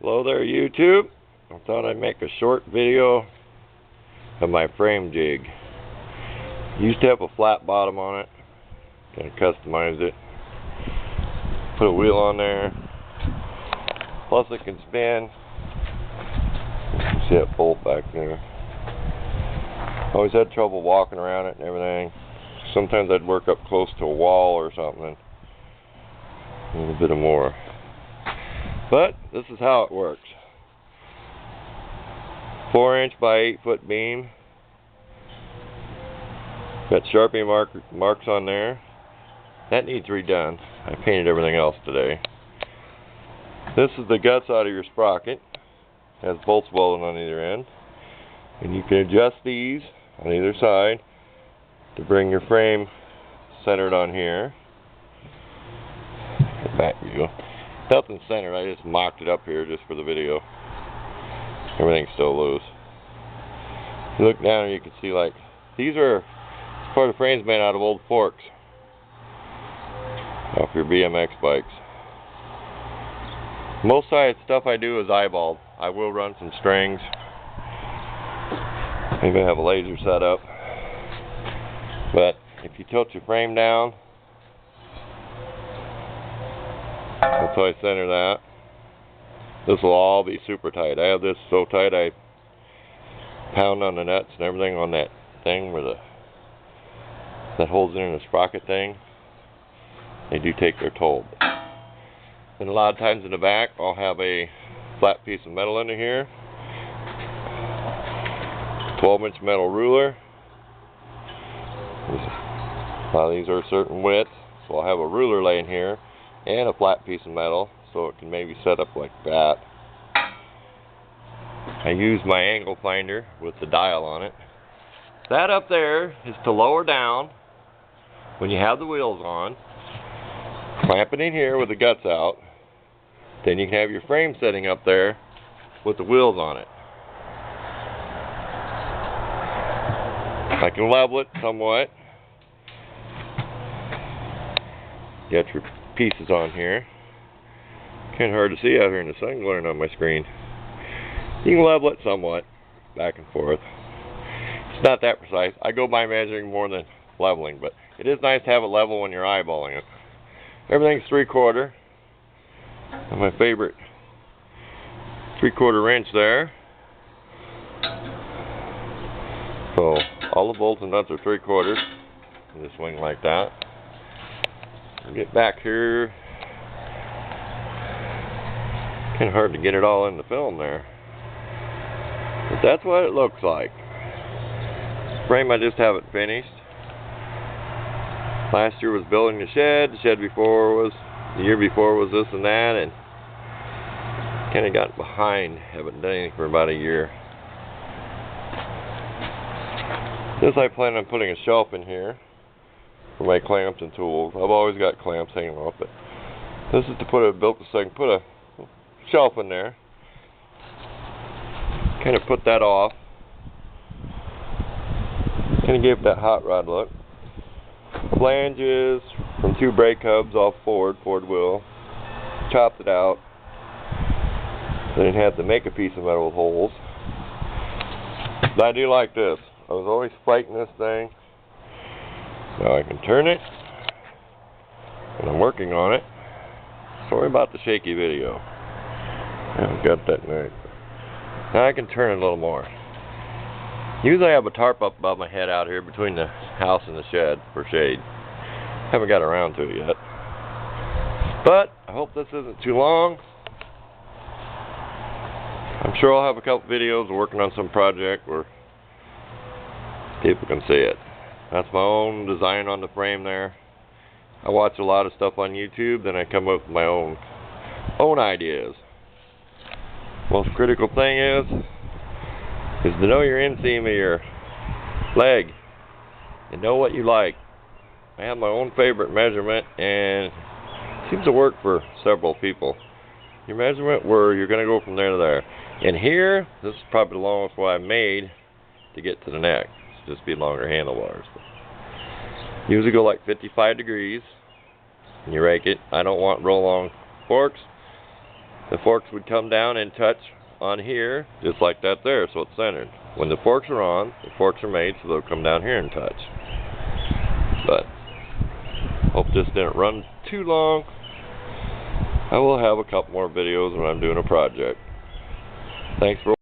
Hello there, YouTube. I thought I'd make a short video of my frame jig. Used to have a flat bottom on it. Kind of customized it. Put a wheel on there. Plus it can spin. You see that bolt back there. Always had trouble walking around it and everything. Sometimes I'd work up close to a wall or something. A little bit more. But this is how it works. 4-inch by 8-foot beam. Got Sharpie marks on there. That needs redone. I painted everything else today. This is the guts out of your sprocket. Has bolts welded on either end. And you can adjust these on either side to bring your frame centered on here. Get back view. Nothing centered, I just mocked it up here just for the video. Everything's still loose. You look down and you can see, like, these are part of the frames made out of old forks off your BMX bikes. Most of the stuff I do is eyeballed. I will run some strings. I even have a laser set up. But if you tilt your frame down, that's how I center that. This will all be super tight. I have this so tight I pound on the nuts and everything on that thing where that holds it in the sprocket thing. They do take their toll. And a lot of times in the back I'll have a flat piece of metal under here. 12-inch metal ruler. A lot of these are a certain width, so I'll have a ruler laying here and a flat piece of metal, so it can maybe set up like that. I use my angle finder with the dial on it. That up there is to lower down when you have the wheels on. Clamp it in here with the guts out. Then you can have your frame setting up there with the wheels on it. I can level it somewhat. Got your pieces on here. Kind of hard to see out here in the sun glaring on my screen. You can level it somewhat, back and forth. It's not that precise. I go by measuring more than leveling, but it is nice to have it level when you're eyeballing it. Everything's 3/4. And my favorite 3/4 inch there. So all the bolts and nuts are 3/4. You just swing like that. Get back here. Kind of hard to get it all in the film there. But that's what it looks like. Frame, I just have it finished. Last year was building the shed. The year before was this and that, and kind of got behind. Haven't done anything for about a year. This I plan on putting a shelf in here for my clamps and tools. I've always got clamps hanging off, but this is to put a shelf in there. Kind of put that off. Kind of give that hot rod look. Flanges from 2 brake hubs off Ford wheel. Chopped it out. Then had to make a piece of metal with holes. But I do like this. I was always fighting this thing. Now I can turn it. And I'm working on it. Sorry about the shaky video. I haven't got that right. Now I can turn it a little more. Usually I have a tarp up above my head out here between the house and the shed for shade. Haven't got around to it yet. But I hope this isn't too long. I'm sure I'll have a couple videos working on some project where people can see it. That's my own design on the frame there. I watch a lot of stuff on YouTube, then I come up with my own ideas. Most critical thing is to know your inseam of your leg and know what you like. I have my own favorite measurement, and it seems to work for several people. Your measurement where you're going to go from there to there. And here, this is probably the longest one I've made to get to the neck. It's just be longer handlebars. Usually go like 55 degrees and you rake it. I don't want real long forks. the forks would come down and touch on here, just like that there, so it's centered. When the forks are on, the forks are made so they'll come down here and touch. But, hope this didn't run too long. I will have a couple more videos when I'm doing a project. Thanks for